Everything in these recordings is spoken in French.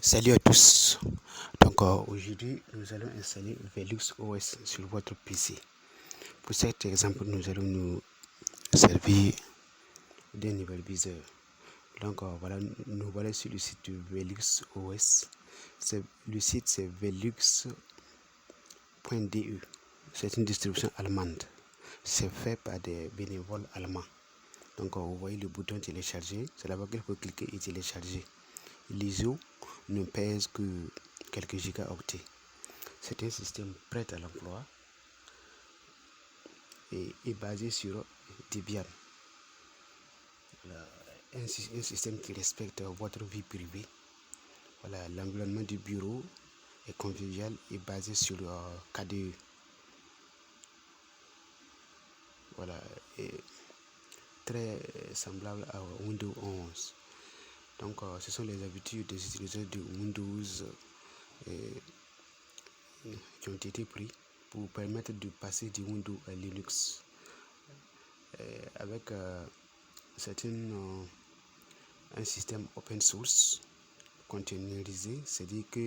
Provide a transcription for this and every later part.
Salut à tous. Aujourd'hui, nous allons installer Velux OS sur votre PC. Pour cet exemple, nous allons nous servir d'un nouvel-viseur. Voilà, nous voilà sur le site de Velux OS. Le site c'est velux.de. C'est une distribution allemande. C'est fait par des bénévoles allemands. Vous voyez le bouton télécharger. C'est là-bas qu'il faut cliquer et télécharger. L'ISO ne pèse que quelques gigaoctets. C'est un système prêt à l'emploi et est basé sur Debian. Voilà, un système qui respecte votre vie privée. Voilà, l'environnement du bureau est convivial et basé sur KDE. Voilà, et très semblable à Windows 11. Ce sont les habitudes des utilisateurs de Windows qui ont été pris pour permettre de passer du Windows à Linux avec un système open source containerisé, c'est-à-dire que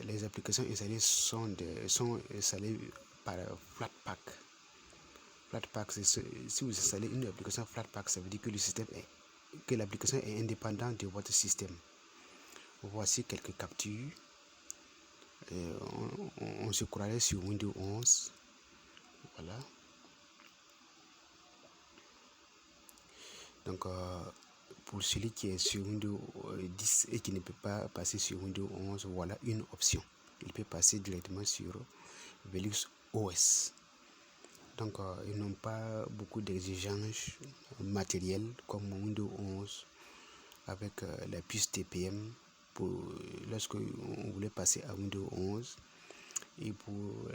les applications installées sont installées par Flatpak. Flatpak, si vous installez une application Flatpak, ça veut dire que l'application est indépendante de votre système. Voici quelques captures. On se croirait sur Windows 11. Voilà. Pour celui qui est sur Windows 10 et qui ne peut pas passer sur Windows 11, voilà une option. Il peut passer directement sur Velux OS. Ils n'ont pas beaucoup d'exigences matérielles comme Windows 11 avec la puce TPM lorsque on voulait passer à Windows 11 et pour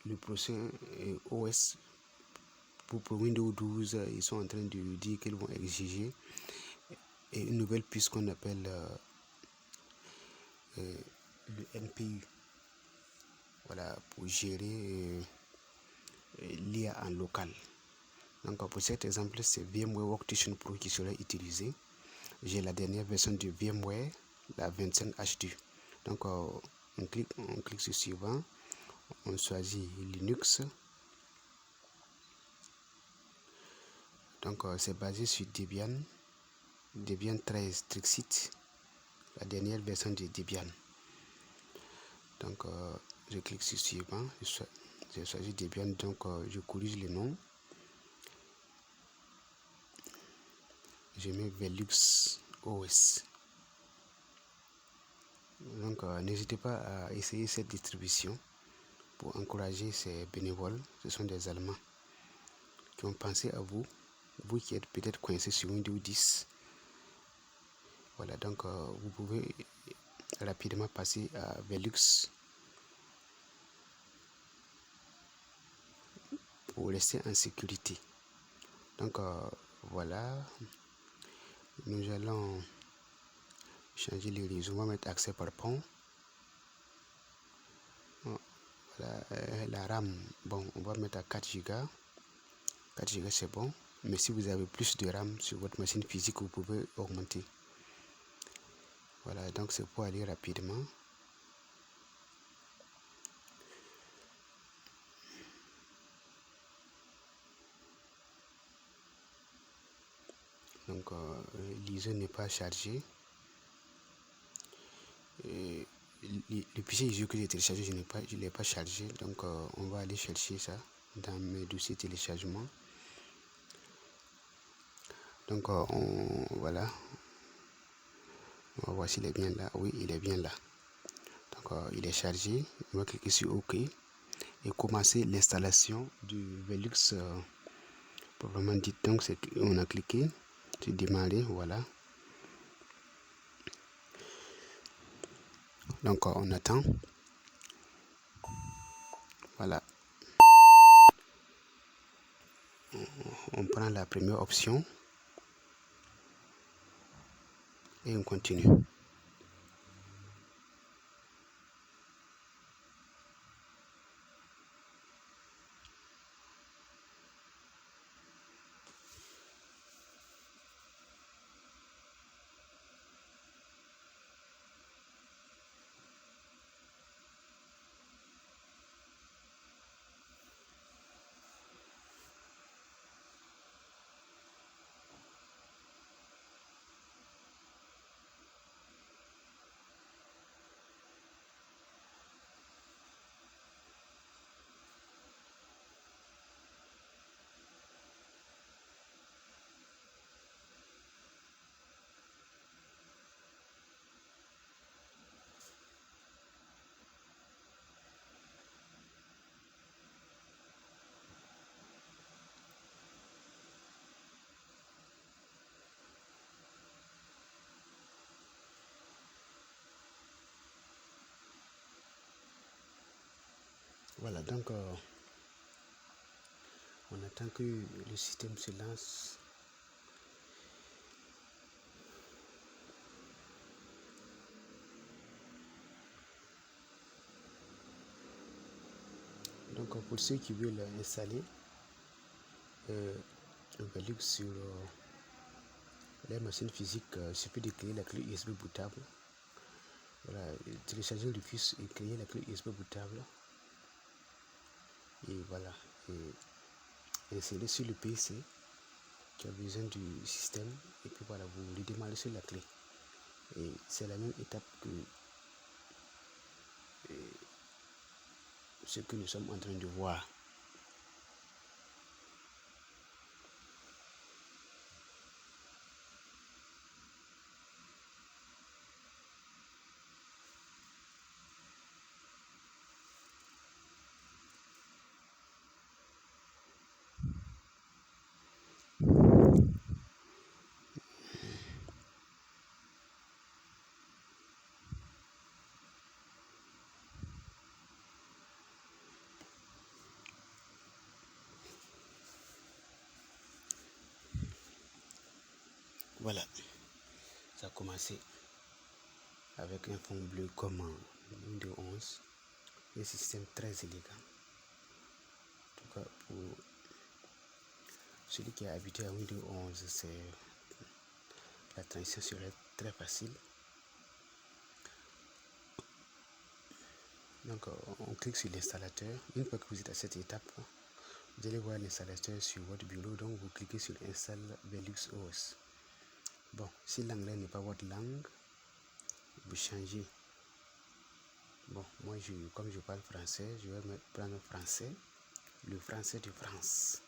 le prochain OS. Pour Windows 12, ils sont en train de dire qu'ils vont exiger une nouvelle puce qu'on appelle le NPU. Voilà, pour gérer l'IA en local. Pour cet exemple, c'est VMware Workstation Pro qui sera utilisé. J'ai la dernière version de VMware, la 25H2. On clique sur suivant, on choisit Linux. C'est basé sur Debian 13 Trixit, la dernière version de Debian. Je clique sur suivant, je choisis Debian, je corrige le nom. Je mets Velux OS. N'hésitez pas à essayer cette distribution pour encourager ces bénévoles. Ce sont des Allemands qui ont pensé à vous qui êtes peut-être coincé sur Windows 10. Voilà, vous pouvez rapidement passer à Velux pour rester en sécurité. Voilà, nous allons changer les réseaux. On va mettre accès par pont. Voilà, la RAM, bon, on va mettre à 4 Go. 4 Go c'est bon, mais si vous avez plus de RAM sur votre machine physique, vous pouvez augmenter. Voilà, c'est pour aller rapidement. l'ISO n'est pas chargé. Le fichier ISO que j'ai téléchargé, je ne l'ai pas chargé. On va aller chercher ça dans mes dossiers téléchargement. Voilà. On va voir s'il est bien là. Oui, il est bien là. Il est chargé. On va cliquer sur OK et commencer l'installation du Velux proprement dit. On a cliqué sur démarrer. Voilà. On attend. Voilà. On prend la première option et on continue. Voilà, donc on attend que le système se lance. Donc pour ceux qui veulent installer un Velux sur les machines physiques, il suffit de créer la clé USB bootable. Voilà, télécharger le fichier et créer la clé USB bootable. Et voilà, et insérer sur le PC qui a besoin du système. Et puis voilà, vous le démarrez sur la clé. Et c'est la même étape que ce que nous sommes en train de voir. Voilà, ça a commencé avec un fond bleu comme en Windows 11, un système très élégant. En tout cas, pour celui qui est habitué à Windows 11, la transition serait très facile. Donc, on clique sur l'installateur. Une fois que vous êtes à cette étape, vous allez voir l'installateur sur votre bureau. Donc, vous cliquez sur Install Velux OS. Bon, si l'anglais n'est pas votre langue, vous changez. Bon, moi, comme je parle français, je vais prendre français, le français de France.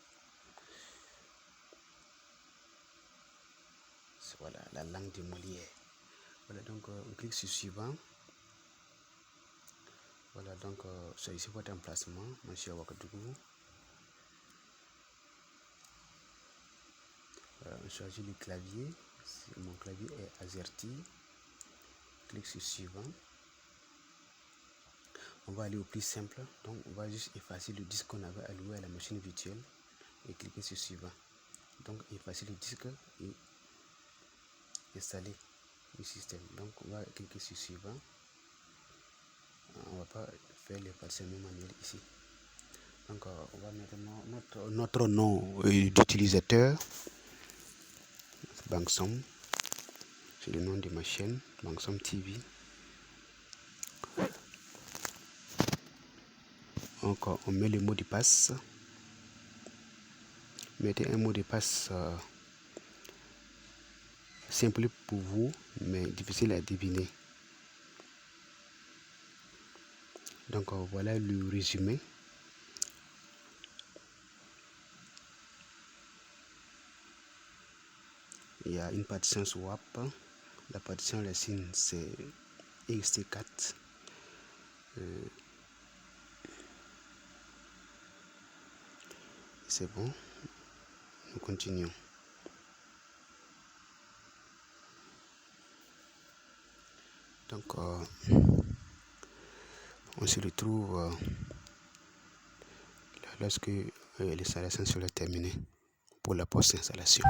Voilà, la langue de Molière. Voilà, donc on clique sur suivant. Voilà, donc c'est ici votre emplacement, Monsieur Ouagadougou. On choisit le clavier. Mon clavier est AZERTY. Clique sur suivant. On va aller au plus simple. Donc on va juste effacer le disque qu'on avait alloué à la machine virtuelle et cliquer sur suivant. Donc effacer le disque et installer le système. Donc on va cliquer sur suivant. On va pas faire les partitionnements manuels ici. Donc on va mettre notre nom d'utilisateur. Bangsom, c'est le nom de ma chaîne, Bangsom TV. Donc on met le mot de passe. Mettez un mot de passe simple pour vous, mais difficile à deviner. Donc voilà le résumé. Il y a une partition swap. La partition racine c'est ext4. C'est bon. Nous continuons. Donc on se retrouve lorsque l'installation sera terminée pour la post-installation.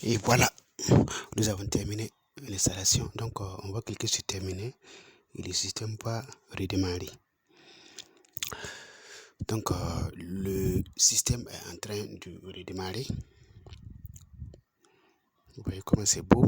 Et voilà, nous avons terminé l'installation. Donc, on va cliquer sur terminer et le système va redémarrer. Donc, le système est en train de redémarrer. Vous voyez comment c'est beau.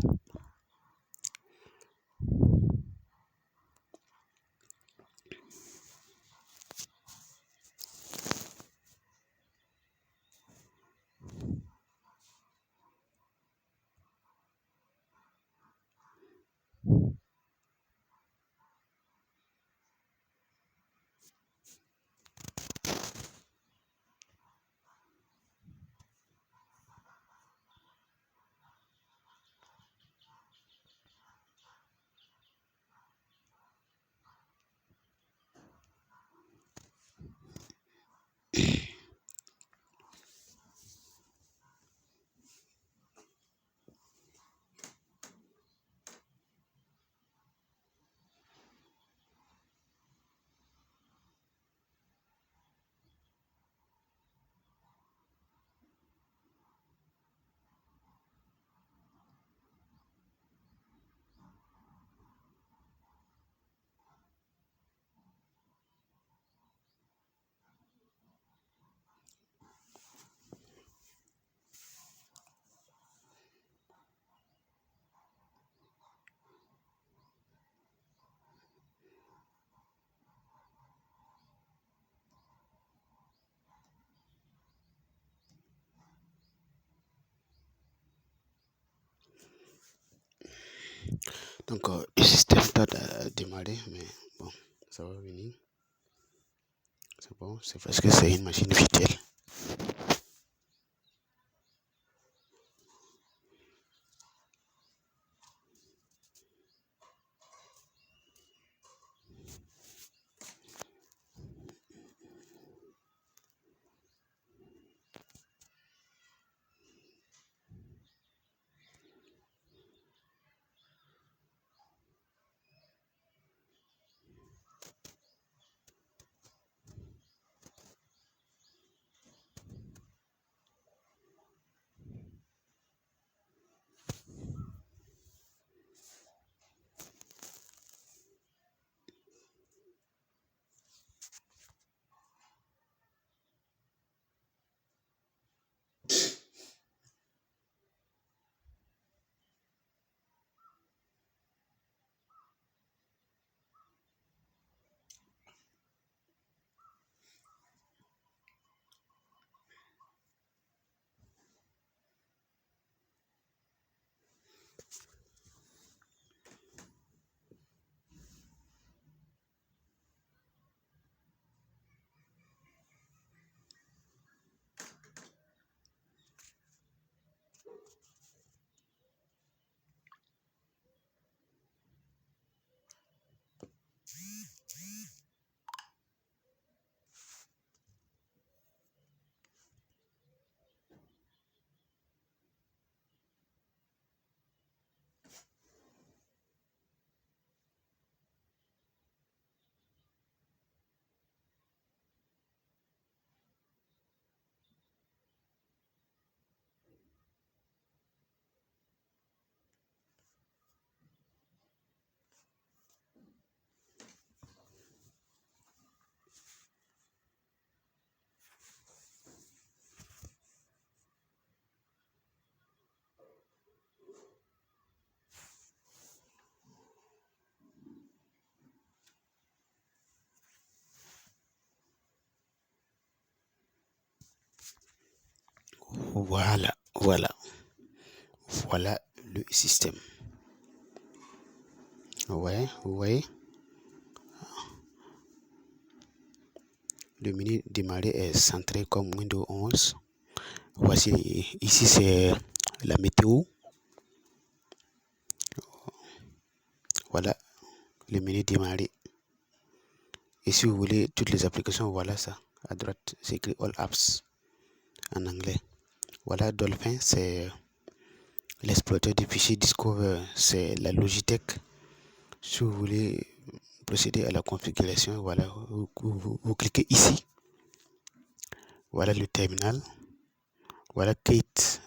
Donc, le système tarde à démarrer, mais bon, ça va venir. C'est bon, c'est parce que c'est une machine virtuelle. Voilà, voilà, voilà le système. Ouais, vous voyez, le menu démarrer est centré comme Windows 11. Voici, ici c'est la météo. Voilà le menu démarrer. Et si vous voulez toutes les applications, voilà ça. À droite, c'est écrit All Apps en anglais. Voilà, Dolphin, c'est l'exploiteur du fichier Discover, c'est la Logitech. Si vous voulez procéder à la configuration, voilà, vous cliquez ici. Voilà le terminal. Voilà Kate,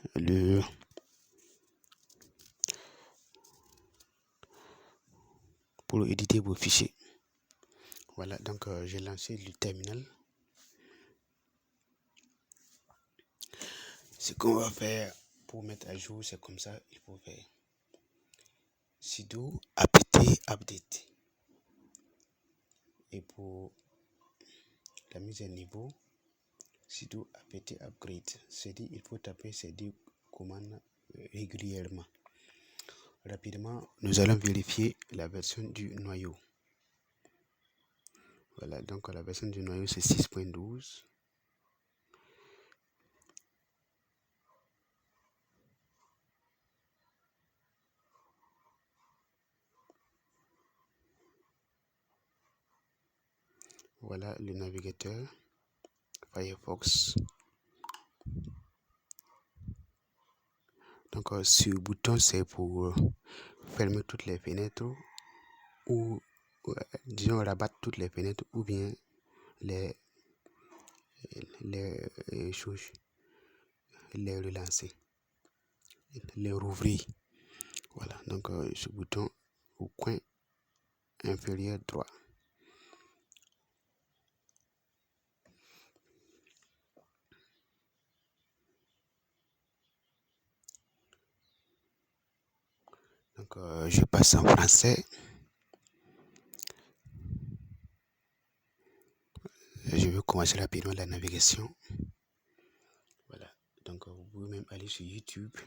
pour éditer vos fichiers. Voilà, donc j'ai lancé le terminal. Ce qu'on va faire pour mettre à jour, c'est comme ça, il faut faire sudo apt update. Et pour la mise à niveau, sudo apt upgrade. C'est dit, il faut taper ces deux commandes régulièrement. Rapidement, nous allons vérifier la version du noyau. Voilà, donc la version du noyau c'est 6.12. Voilà le navigateur Firefox. Donc ce bouton c'est pour fermer toutes les fenêtres ou disons rabattre toutes les fenêtres ou bien les choses, les relancer, les rouvrir. Voilà, donc ce bouton au coin inférieur droit. Donc je passe en français. Je vais commencer rapidement la navigation. Voilà, donc vous pouvez même aller sur YouTube.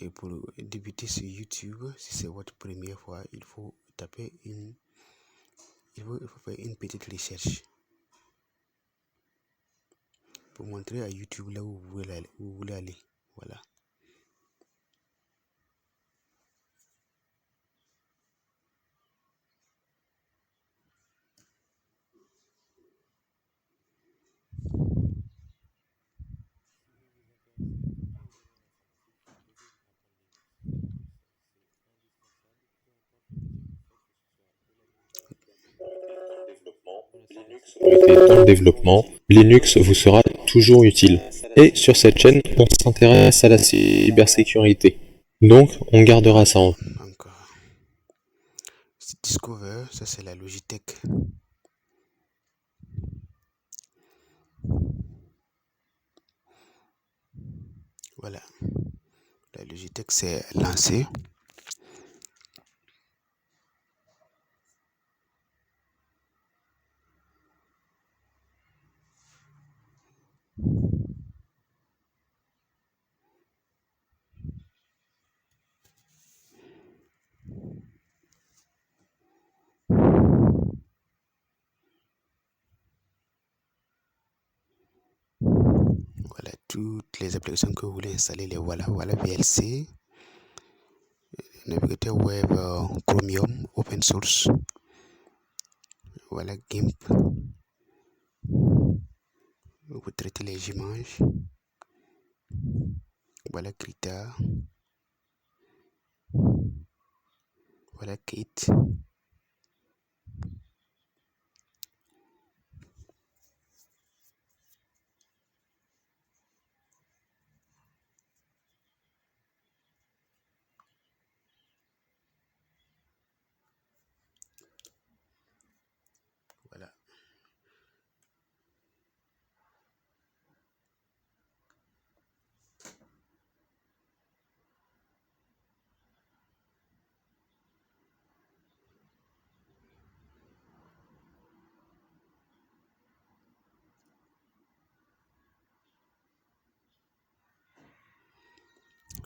Et pour débuter sur YouTube, si c'est votre première fois, il faut taper il faut faire une petite recherche pour montrer à YouTube là où vous voulez aller. Voilà. Dans le développement, Linux vous sera toujours utile. Et sur cette chaîne, on s'intéresse à la cybersécurité. Donc, on gardera ça en vue. Donc, Discover, ça c'est la Logitech. Voilà. La Logitech s'est lancée. Voilà, toutes les applications que vous voulez installer, les voilà. Voilà VLC, navigateur web, Chromium, open source. Voilà GIMP. Vous traitez les images. Voilà Krita. Voilà Kate. Voilà.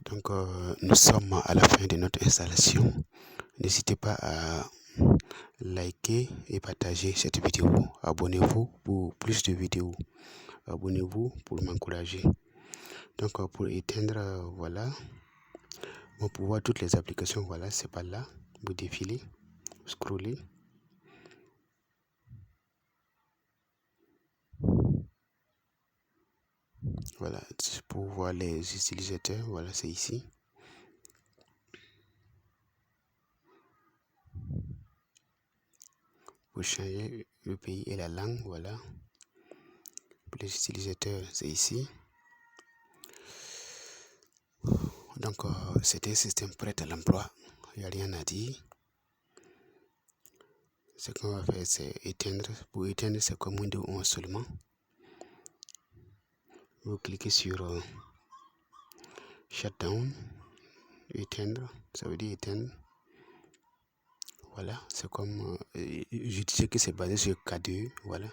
Donc, nous sommes à la fin de notre installation. N'hésitez pas à liker et partager cette vidéo. Abonnez-vous pour plus de vidéos. Abonnez-vous pour m'encourager. Donc, pour éteindre, voilà. Bon, pour voir toutes les applications, voilà, c'est par là. Vous défilez, vous scrollez. Voilà, pour voir les utilisateurs, voilà, c'est ici. Pour changer le pays et la langue, voilà. Pour les utilisateurs, c'est ici. Donc, c'était un système prêt à l'emploi. Il n'y a rien à dire. Ce qu'on va faire, c'est éteindre. Pour éteindre, c'est comme Windows 11 seulement. Vous cliquez sur Shutdown, éteindre, ça veut dire éteindre. Voilà, c'est comme, je disais que c'est basé sur K2, voilà.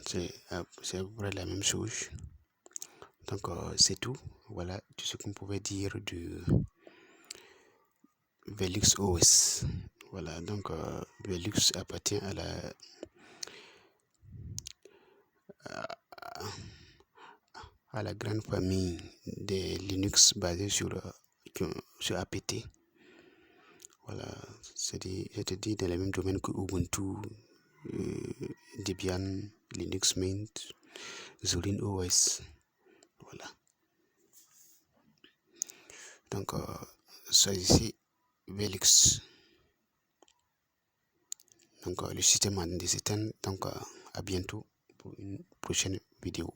C'est à peu près la même chose. Donc, c'est tout. Voilà tout ce qu'on pouvait dire de Velux OS. Voilà, donc Velux appartient à la grande famille des Linux basés sur APT. Voilà, c'est-à-dire dans les mêmes domaines que Ubuntu, Debian, Linux Mint, Zorin OS. Voilà. Donc, choisissez Velux. Donc, le système en s'éteint. Donc, à bientôt pour une prochaine vidéo.